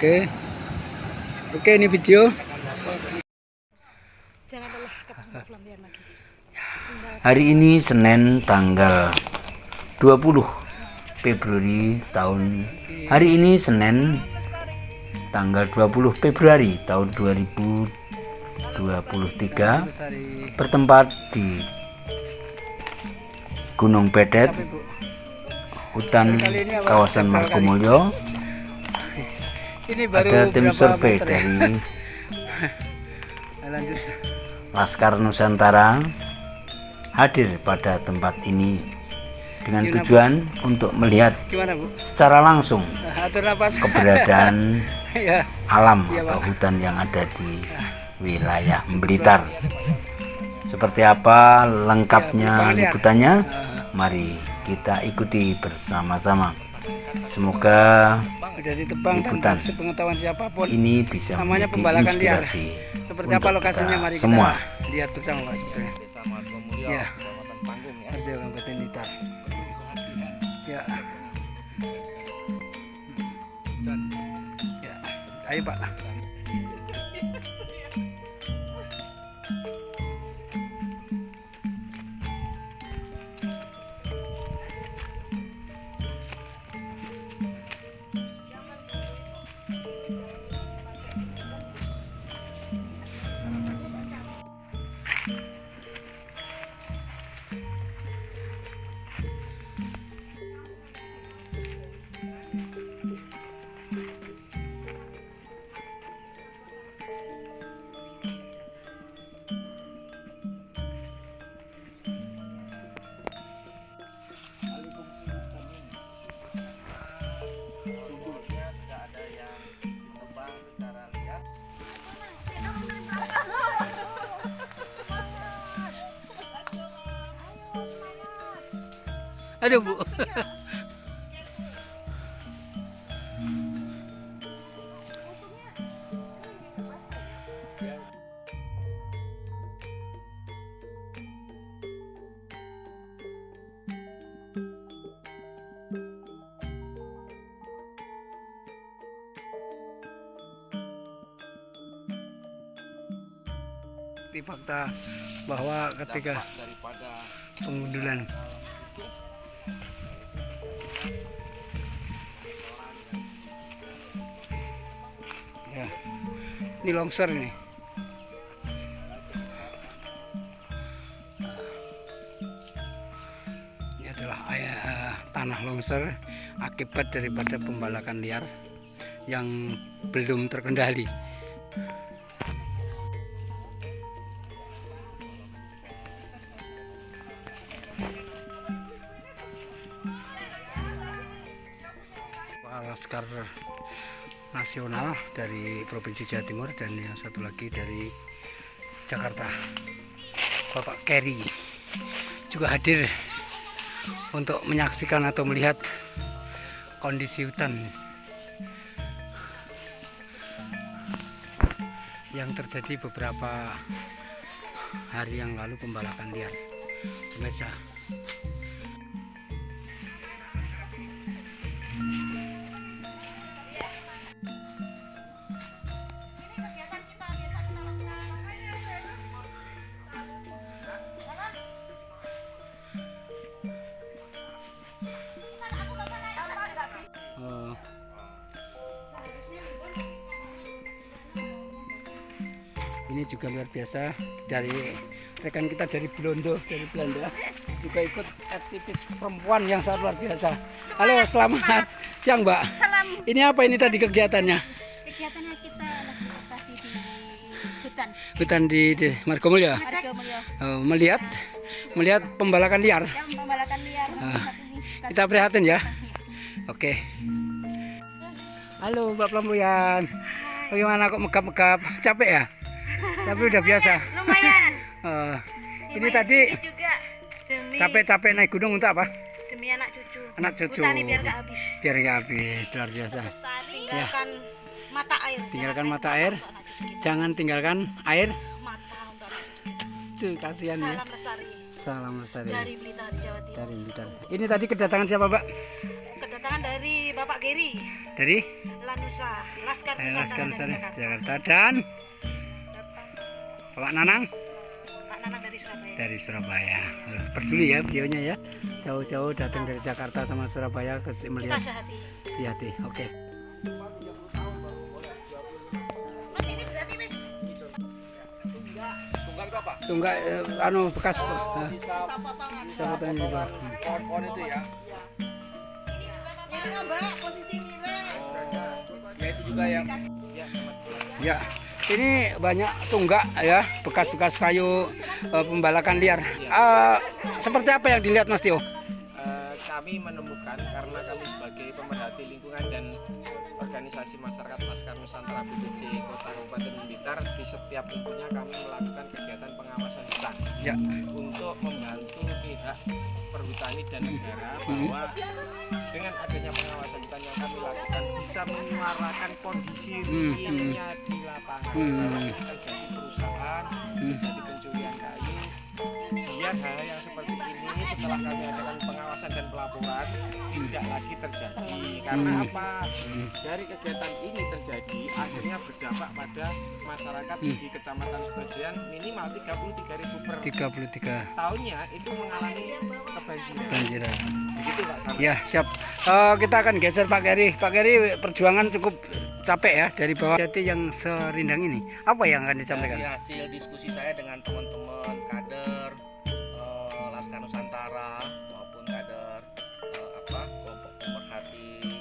Oke. Oke, ini video. Hari ini Senin tanggal 20 Februari tahun hari ini Senin tanggal 20 Februari tahun 2023 bertempat di Gunung Pedet, hutan kawasan Margomulyo. Ini baru ada tim survei meter, dari lanjut. Laskar Nusantara hadir pada tempat ini dengan tujuan untuk melihat Gimana, Bu? secara langsung Atur napas. keberadaan Ya. alam Iya, atau Pak. hutan yang ada di wilayah Blitar. Seperti apa lengkapnya liputannya? Mari kita ikuti bersama-sama. Semoga Udah ditebang liputan tanpa sepengetahuan siapapun. ini bisa Namanya menjadi pembalakan liar. inspirasi Seperti untuk apa lokasinya? Mari kita semua. lihat bersama, Pak, sebenarnya. Desa Margomulyo, Ya. Kecamatan Panggung ya. Kerja Kabupaten Blitar. Ya. Ya. Ayo, Pak. Aduh, Bu. Di fakta bahwa ketika Daripada pengundulan ya, ini longsor ini. Ini adalah tanah longsor akibat daripada pembalakan liar yang belum terkendali. Laskar Nasional dari Provinsi Jawa Timur dan yang satu lagi dari Jakarta, Bapak Kerry juga hadir untuk menyaksikan atau melihat kondisi hutan yang terjadi beberapa hari yang lalu, pembalakan liar. Pemirsa, ini juga luar biasa dari rekan kita dari Belanda juga ikut aktivis perempuan yang sangat luar biasa. Halo, selamat siang, Mbak. Salam. Ini apa ini tadi kegiatannya? Kegiatannya kita lagi lokasi di hutan Hutan di Margomulyo. Margomulyo. Melihat pembalakan liar. Yang pembalakan liar saat ini. Kita prihatin ya. Oke. Halo, Mbak Pelambuyan. Bagaimana kok megap-megap? Capek ya? Tapi udah biasa. Lumayan. Ini tadi Ini juga demi capek-capek naik gunung untuk apa? demi anak cucu. Anak cucu. Hutan ini biar gak habis. Biar nggak habis, luar biasa. Tinggalkan mata air. Tinggalkan mata air, jangan tinggalkan air. Mata untuk anak cucu. Cuy, kasihan ya. Salam lestari Salam lestari dari Blitar, Jawa Timur. dari Blitar. Ini tadi kedatangan siapa, Mbak? Kedatangan dari Bapak Geri, Dari Laskar Laskar Nusantara Nusantara dari Jakarta. Dan Pak Nanang Pak Nanang dari Surabaya. dari Surabaya. Peduli ya videonya ya. Jauh-jauh datang dari Jakarta sama Surabaya ke Kita melihat sehati. hati. Oke. Mas ini berarti wis Tunggang itu apa? Tunggak anu bekas Sisa potongan. potongan juga. pohon-pohon itu ya. Ini Mbak, posisi nilai. Ya itu juga yang Ya, ini banyak tunggak ya, bekas-bekas kayu pembalakan liar. Seperti apa yang dilihat Mas Tio? kami menemukan karena kami sebagai pemerhati lingkungan dan organisasi masyarakat Laskar Nusantara BPJ Kota Kabupaten Blitar, di setiap minggunya kami melakukan kegiatan pengawasan hutan Ya. untuk membantu pihak perhutani dan negara bahwa dengan adanya pengawasan hutan yang kami lakukan bisa menyuarakan kondisi realnya di lapangan bahwa ini terjadi perusahaan, terjadi pencurian kayu, biar hal yang seperti ini setelah kami adakan pengawasan dan pelaporan tidak lagi terjadi. Karena apa? Dari kegiatan ini terjadi akhirnya berdampak pada masyarakat di Kecamatan Sebajian minimal 33.000 per 33 tahunnya itu mengalami kebanjiran. banjiran. Begitu Pak Sam. Ya, siap. Kita akan geser Pak Geri. Pak Geri, perjuangan cukup capek ya dari bawah jadi yang serindang ini. Apa yang akan disampaikan? Dari hasil diskusi saya dengan teman-teman kader Laskar Nusantara maupun kader kelompok pemerhati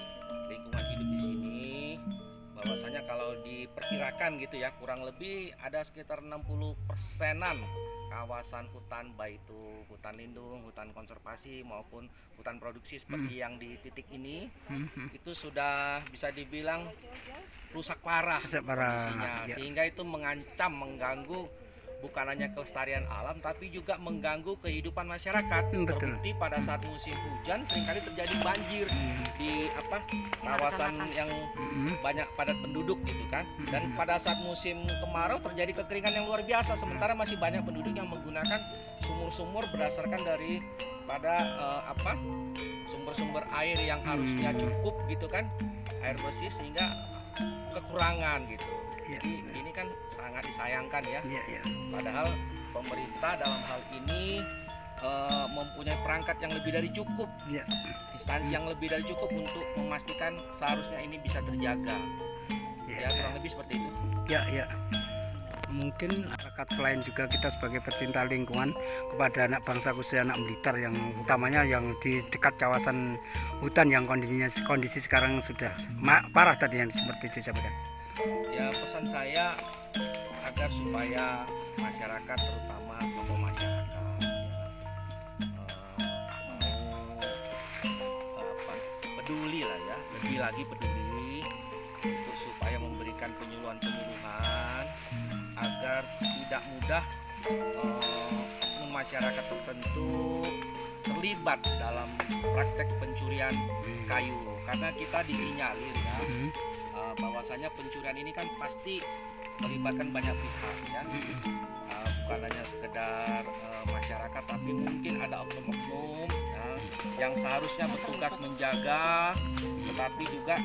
lingkungan hidup di sini, bahwasanya kalau diperkirakan gitu ya, kurang lebih ada sekitar 60%-an kawasan hutan, baik itu hutan lindung, hutan konservasi maupun hutan produksi seperti yang di titik ini, itu sudah bisa dibilang rusak parah kondisinya, ya. sehingga itu mengancam, mengganggu bukan hanya kelestarian alam tapi juga mengganggu kehidupan masyarakat. Betul. Terbukti pada saat musim hujan seringkali terjadi banjir di kawasan yang banyak padat penduduk gitu kan. Dan pada saat musim kemarau terjadi kekeringan yang luar biasa, sementara masih banyak penduduk yang menggunakan sumur-sumur berdasarkan dari pada sumber-sumber air yang harusnya cukup gitu kan, air bersih, sehingga kekurangan gitu. Ya. Jadi ini kan sangat disayangkan ya. Ya, ya. Padahal pemerintah dalam hal ini mempunyai perangkat yang lebih dari cukup, Ya. instansi yang lebih dari cukup untuk memastikan seharusnya ini bisa terjaga. Ya, kurang lebih seperti itu. Ya, ya. Mungkin masyarakat selain juga kita sebagai pecinta lingkungan kepada anak bangsa khususnya anak Blitar yang utamanya yang di dekat kawasan hutan yang kondisi sekarang sudah parah tadi yang seperti disampaikan. Ya, pesan saya agar supaya masyarakat, terutama tokoh masyarakat peduli lah ya, lebih lagi peduli untuk supaya memberikan penyuluhan agar tidak mudah oknum masyarakat tertentu terlibat dalam praktek pencurian kayu, karena kita disinyalir ya bahwasanya pencurian ini kan pasti melibatkan banyak pihak ya, bukan hanya sekedar masyarakat tapi mungkin ada oknum-oknum ya, yang seharusnya bertugas menjaga tetapi juga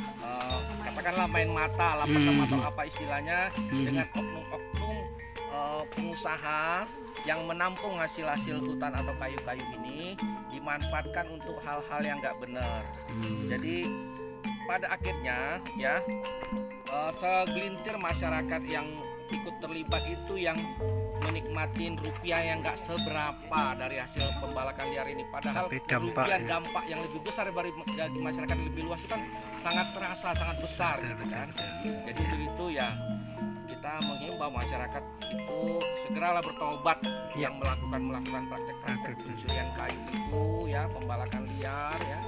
katakanlah main mata, lapar atau apa istilahnya, dengan oknum-oknum pengusaha yang menampung hasil-hasil hutan atau kayu-kayu ini dimanfaatkan untuk hal-hal yang nggak benar. Jadi pada akhirnya ya segelintir masyarakat yang ikut terlibat itu yang menikmatin rupiah yang nggak seberapa dari hasil pembalakan liar ini, padahal dampak yang lebih besar bagi masyarakat yang lebih luas itu kan sangat terasa, sangat besar gitu kan. Jadi itu ya kita menghimbau masyarakat itu segeralah bertobat yang melakukan praktek pencurian kayu itu ya, pembalakan liar ya.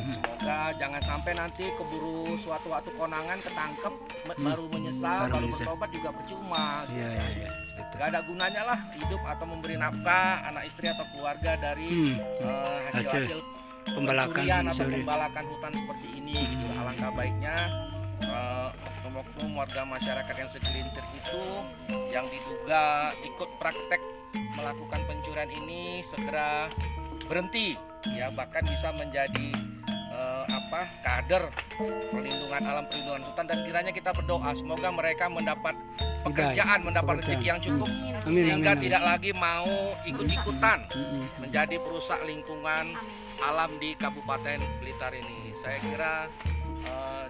Semoga jangan sampai nanti keburu suatu waktu konangan ketangkep baru menyesal, baru bertobat juga percuma gitu. Ya. Gak ada gunanya lah hidup atau memberi nafkah anak istri atau keluarga dari hasil pencurian atau pembalakan hutan seperti ini gitu. Alangkah baiknya oknum-oknum warga masyarakat yang segelintir itu yang diduga ikut praktek melakukan pencurian ini segera berhenti ya, bahkan bisa menjadi kader perlindungan alam, perlindungan hutan, dan kiranya kita berdoa semoga mereka mendapat pekerjaan, mendapat rezeki yang cukup, Amin, sehingga amin, amin. tidak lagi mau ikut-ikutan menjadi perusak lingkungan alam di Kabupaten Blitar ini. Saya kira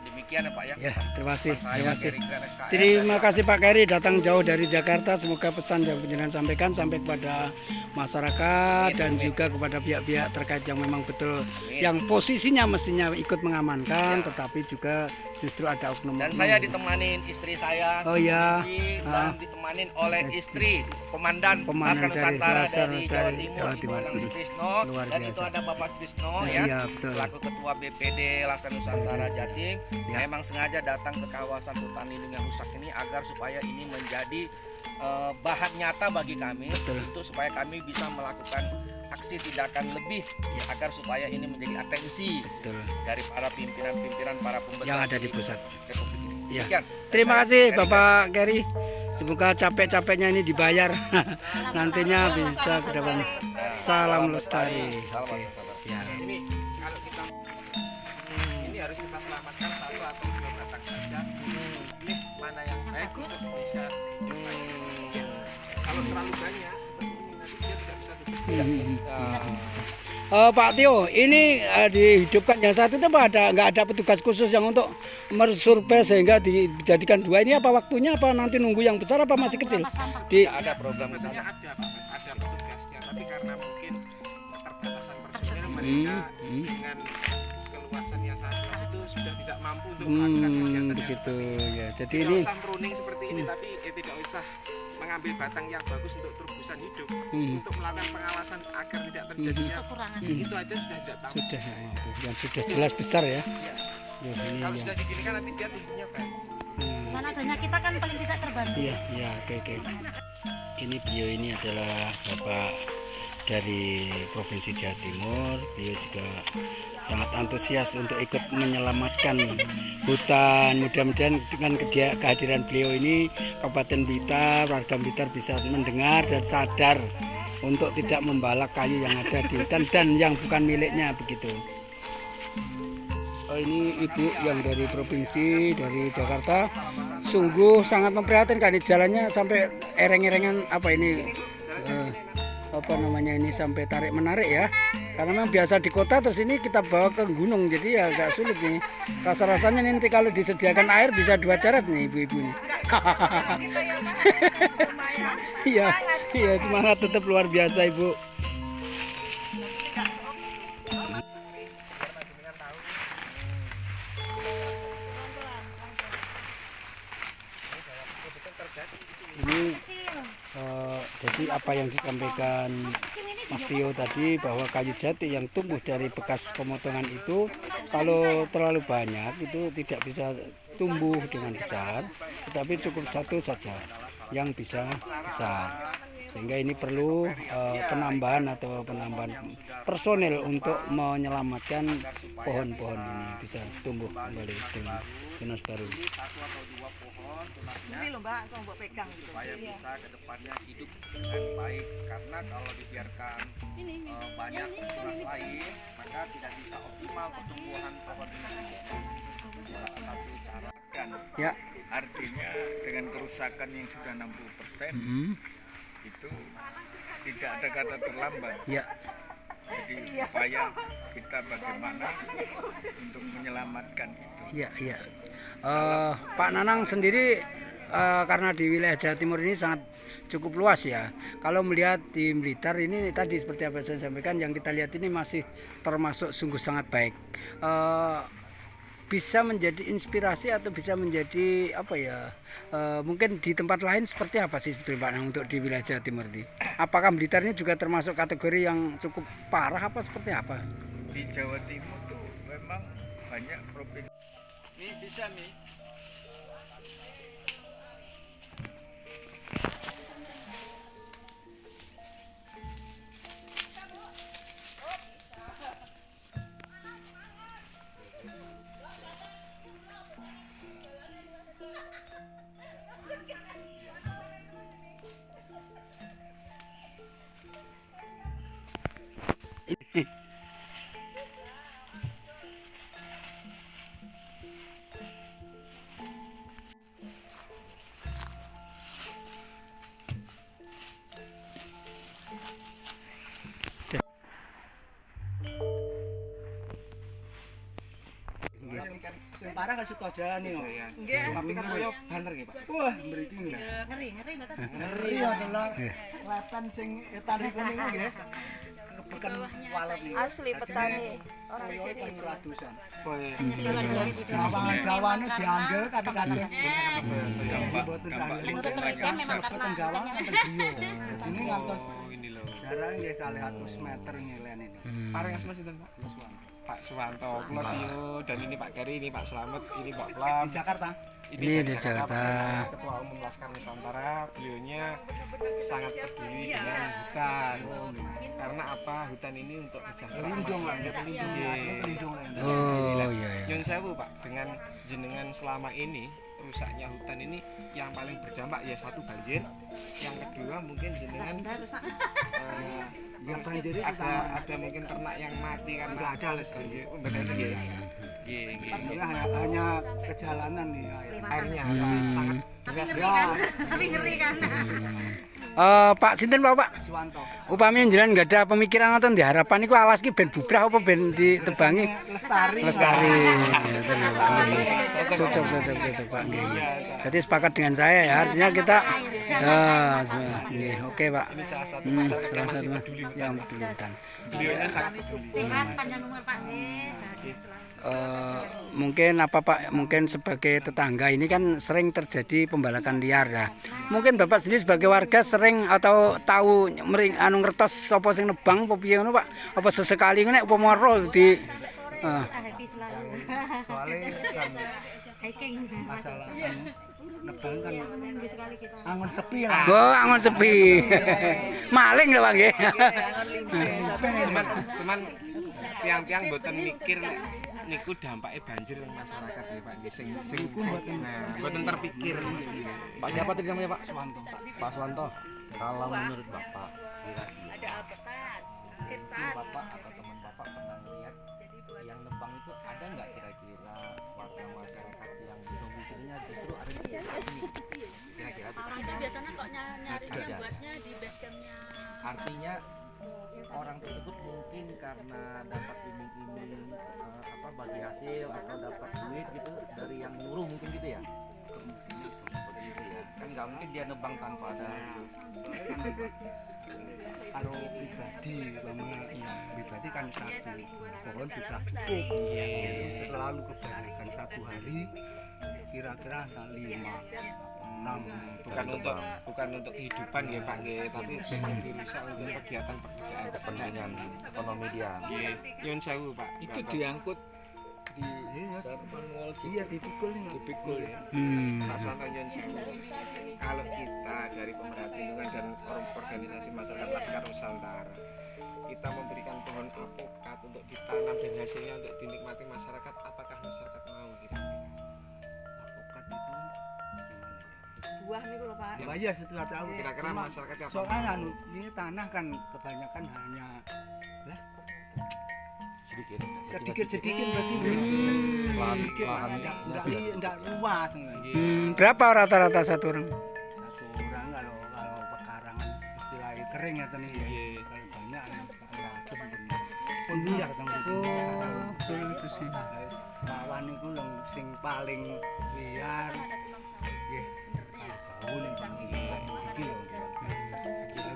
demikian ya Pak ya. Ya, terima kasih. Pesan saya Terima kasih. dari Grand SKS. Terima kasih Pak Keri datang jauh dari Jakarta. Semoga pesan yang penjenengan sampaikan sampai kepada masyarakat dan juga kepada pihak-pihak terkait yang memang betul yang posisinya mestinya ikut mengamankan, tetapi juga justru ada oknum. Dan saya ditemanin istri saya, Oh ya. dan ditemanin oleh istri Komandan Komandan Laskar dari Nusantara Laskar dari Nusantara, Jawa Jawa Timur, Timur. Ibu Trisno, Luar dan itu biasa. ada Bapak Trisno Iya, ya, betul. selaku Ketua BPD Laskar Nusantara Jatim, Ya. memang sengaja datang ke kawasan hutan lindung yang rusak ini agar supaya ini menjadi bahan nyata bagi kami, untuk supaya kami bisa melakukan aksi tindakan lebih agar supaya ini menjadi atensi Betul. dari para pimpinan-pimpinan, para pembesar Yang ada di pusat. Republik ini. Ya. Demikian. Terima Saya, kasih Ferry. Bapak Keri. Semoga capek-capeknya ini dibayar. Nantinya bisa ke depan. Salam lestari. Salam Oke. lestari. Ya. Ini kalau kita ini harus kita selamatkan satu atau dua batang saja. Ini mana yang baik untuk bisa hidup lagi. Kalau terlalu banyak, nanti dia tidak bisa Pak Tio, ini dihidupkan yang satu itu apa nggak ada petugas khusus yang untuk mersurvei sehingga dijadikan dua ini, apa waktunya, apa nanti nunggu yang besar apa masih kecil? Di ada program di Sebenarnya sana. ada petugasnya, tapi karena mungkin keterbatasan personil mereka dengan keluasan yang sangat luas itu sudah tidak mampu untuk melakukan kegiatan yang begitu ya. Jadi tidak ini usah pruning seperti ini, tapi tidak usah mengambil batang yang bagus untuk terobosan hidup, untuk melakukan pengawasan agar tidak terjadinya Kekurangan. itu aja sudah tidak tahu. sudah yang sudah jelas besar ya. Ya, ini Kalau ya. sudah diginikan nanti dia tumbuhnya baik. Dengan adanya kita kan paling tidak terbantu. Iya, iya, oke. Ini beliau ini adalah Bapak dari Provinsi Jawa Timur. Beliau juga sangat antusias untuk ikut menyelamatkan hutan. Mudah-mudahan dengan kehadiran beliau ini Kabupaten Blitar, warga Blitar bisa mendengar dan sadar untuk tidak membalak kayu yang ada di hutan dan yang bukan miliknya begitu. Oh, ini ibu yang dari provinsi dari Jakarta, sungguh sangat memprihatinkan. Ini jalannya sampai ereng-erengan apa ini apa namanya ini, sampai tarik menarik ya, karena memang biasa di kota, terus ini kita bawa ke gunung, jadi ya agak sulit nih. Rasa-rasanya nanti kalau disediakan air bisa 2 carat nih ibu-ibu nih. Iya, iya, semangat tetap luar biasa ibu. Ini jadi apa yang disampaikan Mas Tio tadi, bahwa kayu jati yang tumbuh dari bekas pemotongan itu kalau terlalu banyak itu tidak bisa tumbuh dengan besar, tetapi cukup satu saja yang bisa besar. Sehingga ini perlu penambahan personel untuk menyelamatkan pohon-pohon ini bisa tumbuh kembali dengan tunas baru. Satu atau dua pohon tunasnya supaya bisa ke depannya hidup dengan baik, karena kalau dibiarkan banyak tunas lain maka tidak bisa optimal pertumbuhan pohon ini. Salah satu cara kan Ya. Artinya dengan kerusakan yang sudah 60% itu tidak ada kata terlambat. Ya. Jadi upaya kita bagaimana untuk menyelamatkan itu. Iya. Pak Nanang sendiri karena di wilayah Jawa Timur ini sangat cukup luas ya. Kalau melihat di Blitar ini tadi seperti apa saya sampaikan, yang kita lihat ini masih termasuk sungguh sangat baik. Bisa menjadi inspirasi atau bisa menjadi apa ya? Mungkin di tempat lain seperti apa sih sebetulnya Pak Nanang untuk di wilayah Jawa Timur ini? Apakah Blitar ini juga termasuk kategori yang cukup parah apa seperti apa? Di Jawa Timur tuh memang banyak provinsi. Ini bisa nih. Semarang kan Sutojaya nih. Nggih. Tapi kan koyo banter nggih, Pak. Wah, mriki lho. Ngeri mboten. Ngeri adalah kelihatan sing etan iku niku nggih. Bukan walet nih. Asli petani orang Koyo sini. teng ratusan. Keluarga. Lawangan gawane diambil kadang-kadang. Dampak Mboten dampak saged lingkungan mereka rusak. mlebet teng gawang teng griya. Ini ngantos Oh, ini loh. jarang nggih 200 meter ngelen ini. Parengas Mas sinten, Pak? Pak Suwanto, kula Tio, dan ini Pak Keri, ini Pak Slamet, ini Pak Plam. Di Jakarta. Ini di Jakarta. Ketua Umum Laskar Nusantara, beliaunya sangat peduli dengan hutan. Karena apa? Hutan ini untuk kesejahteraan Pelindung lah, masyarakat. pelindung. Iya. Pelindung lah. Oh iya ya. Nyun sewu Pak, dengan jenengan selama ini rusaknya hutan ini yang paling berdampak ya satu banjir, yang kedua mungkin jenengan Ya banjir itu ada mungkin ternak yang mati karena Nggak ada lah, banjir. Oh, benar itu ya. Iya, iya. ini hanya kejalanan nih Airnya tapi sangat deras ya. Tapi ngeri kan. Pak sinten Pak? Suwanto. Upami jenengan nggak ada pemikiran ngoten di harapan iku alas ki ben bubrah apa ben ditebangi Lestari. lestari. Ngoten lho, Pak. Nggih. Cocok Pak nggih. Berarti sepakat dengan saya ya. Artinya kita nggih, oke Pak. ini salah satu masyarakat yang Salah masih satu peduli hutan. yang peduli hutan. Beliaunya sangat peduli. Sehat panjang umur Pak nggih. Mungkin apa Pak, mungkin sebagai tetangga ini kan sering terjadi pembalakan liar ya. Mungkin Bapak sendiri sebagai warga sering atau tahu anu ngertos apa sing nebang apa piye ngono Pak? Apa sesekali nek upama ro di Happy selalu. Soalnya kan Hiking. masalah nebang kan Minggu sekali kita. angon sepi lah. oh angon sepi. Maling lho Pak nggih. Cuman tiang-tiang boten mikir nek niku dampaknya banjir nang masyarakat ya Pak nggih sing boten terpikir. Pak siapa tadi namanya Pak? Suwanto. Pak Suwanto. Kalau menurut Bapak, Ada alpetan, sirsat. Bapak atau teman Bapak pernah lihat yang nebang itu ada nggak kira-kira warga masyarakat yang domisilinya justru ada di sini? Kira-kira Orang itu biasanya kok nyarinya buatnya di base campnya. artinya orang tersebut mungkin karena dapat iming-iming apa bagi hasil atau dapat duit gitu dari yang nyuruh mungkin gitu ya. Begitu ya. Kan nggak mungkin dia nebang tanpa ada hasil. Kalau pribadi, pribadi kan satu pohon sudah cukup. Terlalu kebanyakan satu hari kira-kira antara 5, 6. Bukan untuk kehidupan ya Pak nggih, tapi memang dirusak untuk kegiatan pekerjaan Kepentingan ekonomi dia. nggih. Nyun sewu Pak. Itu diangkut di Iya dipikul nih. dipikul ya. Pak Suwanto nyun sewu. Kalau kita dari pemerhati lingkungan dan organisasi masyarakat Laskar Nusantara kita memberikan pohon apokat untuk ditanam dan hasilnya untuk dinikmati masyarakat, apakah masyarakat mau gitu? Apokat itu gimana ya? Buah nih kalau Pak. Ya iya setelah tahu. Kira-kira Cuma masyarakat apa? soalnya anu, ini tanah kan kebanyakan hanya sedikit berarti enggak luas. Berapa rata-rata satu orang? Satu orang kalau pekarangan istilahnya kering ya tadi ya. Kalau banyak racun pun biar Itu sih. Lawan itu yang sing paling liar nggih bau ning iki lho.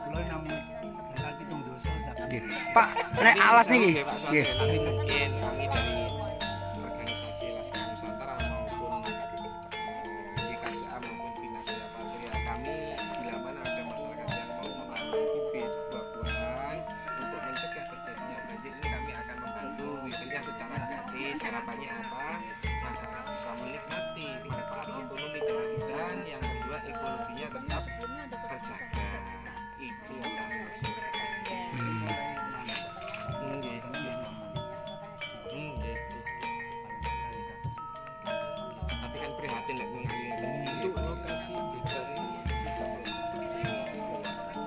Kula namung lagi teng dosa Nggih. Pak, nek alas niki. Pak Nggih. Suwanto, mungkin kami dari organisasi Laskar Nusantara maupun GKCA maupun Binasia Patria, kami bila mana ada masyarakat yang mau menanam bibit buah-buahan untuk mencegah terjadinya banjir ini kami akan membantu bibitnya secara gratis. Harapannya apa? Masyarakat bisa menikmati manfaat ekonomi dari hutan, yang kedua ekologinya tetap terjaga. Itu yang kami maksudkan. Tapi kan prihatin nek untuk lokasi detail ini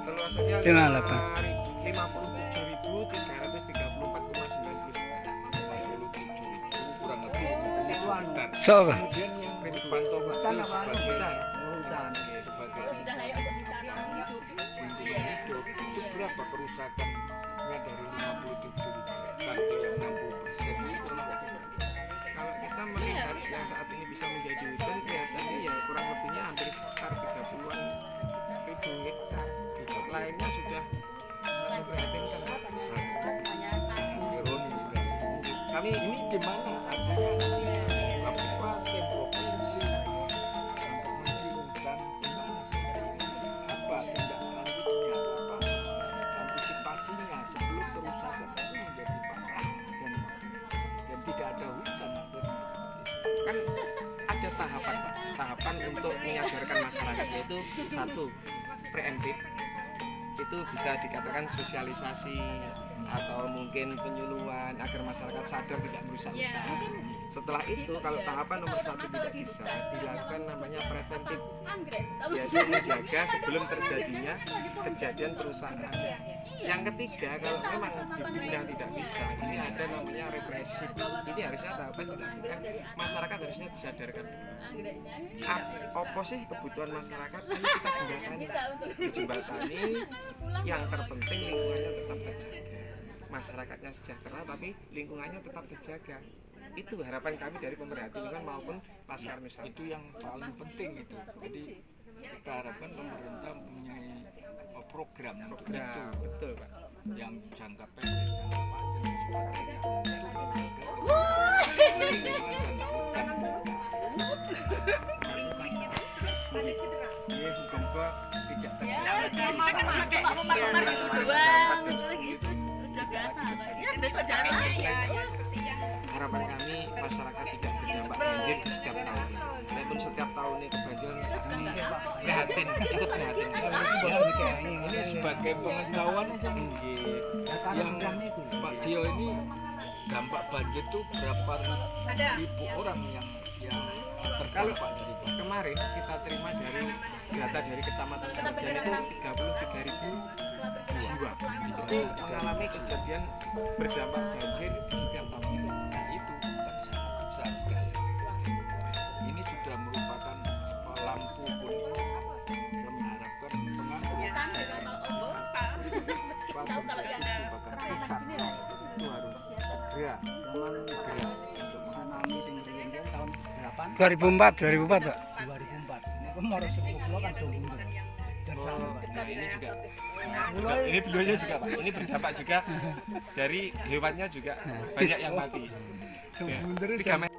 keluasannya 57.334,90 kurang lebih hektar. So, Kemudian yang dipantau hutan betul apa sebagai hutan? Oh, hutan. sebagai Sudah layak untuk ditanam hidup. untuk hidup itu berapa kerusakannya dari 57 hektar ke yang 60%? Kalau kita melihat yang saat ini bisa menjadi hutan kelihatannya ya kurang lebihnya hampir sekitar 30-an ribu hektar. Lainnya sudah sangat memprihatinkan. Kami ini gimana artinya kabupaten provinsi untuk menteri hutan gimana sih apa tindak lanjutnya apa antisipasinya sebelum kerusakan itu menjadi parah dan tidak ada hutan akhirnya kan ada tahapan untuk menyadarkan masyarakat, yaitu satu preemptif, itu bisa dikatakan sosialisasi atau mungkin penyuluhan agar masyarakat sadar tidak merusak hutan. Setelah itu kalau tahapan nomor 1 tidak bisa, dilakukan namanya preventif, yaitu menjaga sebelum terjadinya kejadian perusahaan. Yang ketiga, kalau memang dibina tidak bisa, ini ada namanya represif. Ini harusnya tahapan dilakukan, masyarakat harusnya disadarkan. Apa sih kebutuhan masyarakat? Ini kita jembatani. Yang terpenting lingkungannya tetap terjaga. Masyarakatnya sejahtera tapi lingkungannya tetap terjaga. Itu harapan kami dari pemerhati lingkungan maupun Laskar Nusantara. Itu yang paling penting itu. Jadi kita harapkan pemerintah mempunyai program itu, betul Pak, yang jangka pendek, jangka panjang semoga tidak terjadi. Harapan kami masyarakat tidak berdampak banjir di setiap tahun. Walaupun setiap tahun ini kebanjiran misalkan prihatin, ikut prihatin. ini sebagai pengetahuan yang Pak Dio ini dampak banjir itu berapa ribu orang yang terdampak dari itu. Kemarin kita terima dari data dari Kecamatan Kerajaan itu 33.000 jiwa itu mengalami kejadian berdampak banjir di setiap tahun. Nah itu dan sangat besar sekali. Ini sudah merupakan lampu kuning yang mengharapkan pengangguran merupakan pusat itu harus segera untuk mengalami tahun berapa? 2004 Pak. 2004. Ini kemarin sepuluh kan dong. Nah ini juga ini beliaunya juga Pak, ini berdampak juga dari hewannya juga banyak yang mati. Ya, 3 meter.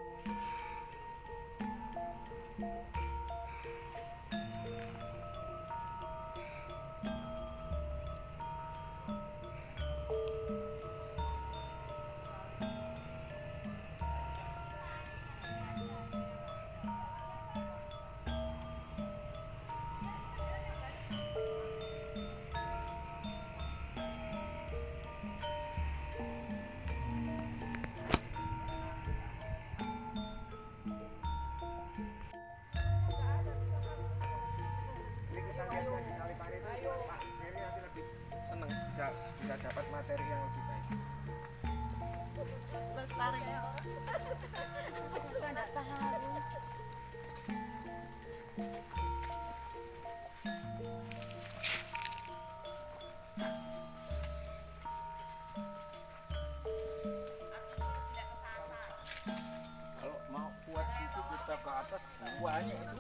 Senang bisa dapat materi yang lebih baik. Lestari. Suka enggak tahu. kalau mau kuat itu kita ke atas buahnya itu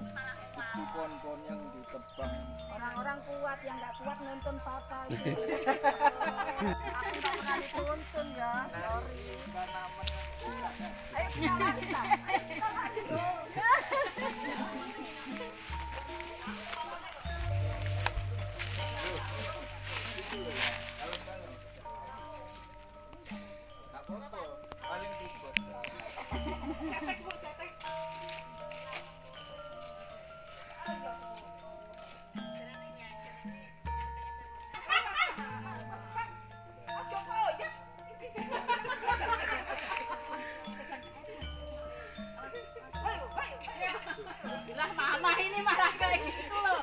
pohon-pohon yang ditebang. Orang-orang kuat yang nggak kuat nonton papa itu. Aku nggak pernah dituntun ya. Sorry. Ayo kita lari lah. Ayo kita lari dong. Paling ribet. Lah mama ini malah kayak gitu loh.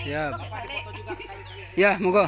Siap. Ya, monggo.